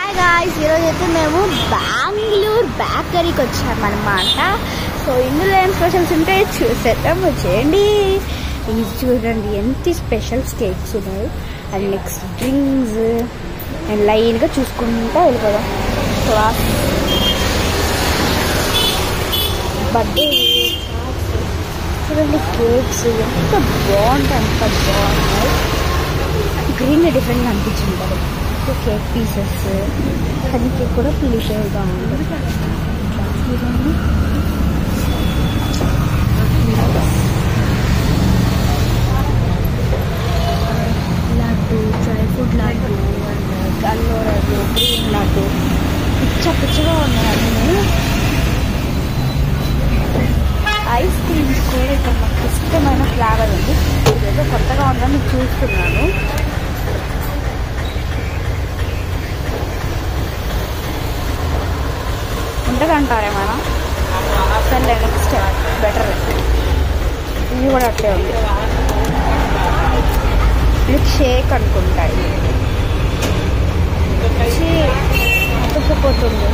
Hi guys, ఈరోజైతే మేము బెంగళూరు బేకరీకి వచ్చామన్నమాట. సో ఇందులో ఏం స్పెషల్స్ ఉంటాయో చూసేద్దాం, వచ్చేయండి. ఇది చూడండి ఎంత స్పెషల్స్ కేక్స్ ఉన్నాయి, అండ్ నెక్స్ట్ డ్రింక్స్, అండ్ లైన్గా చూసుకుంటా వెళ్ళిపోదాం. సో బర్త్డే చూడండి, కేక్స్ ఎంత బాగుంటాయి, గ్రీన్ డిఫరెంట్గా అనిపించింది. కేక్ పీసెస్, హనీ కేక్ కూడా పులిషేగా ఉంది. చూడండి, laddu, dry fruit laddu, and అల్లో లడ్డు, గ్రీన్ లడ్డు, పిచ్చగా ఉన్నాయి అన్నీ. ఐస్ క్రీమ్స్ కూడా ఇక్కడ మాకు ఇష్టమైన ఫ్లేవర్ ఉంది, ఇదేదో కొత్తగా ఉందని చూస్తున్నాను. ఉంటుందంటారేమైనా, సరే నెక్స్ట్ బెటర్. ఇది కూడా అట్లే ఉంది, ఇది షేక్ అనుకుంటాయి. అతుక్కుపోతుంది,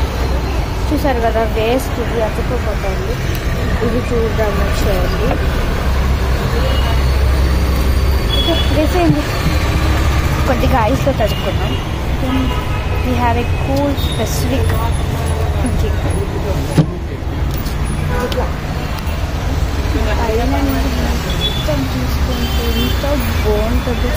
చూసారు కదా, వేస్ట్, ఇది అతుక్కుపోతుంది. ఇది చూద్దాం, వచ్చేయండి. వేసేయండి, కొద్దిగా ఐస్తో తడుక్కున్నాం. We have a cool specific thinking. మొత్తం చూసుకుంటే ఎంత బాగుంటుంది.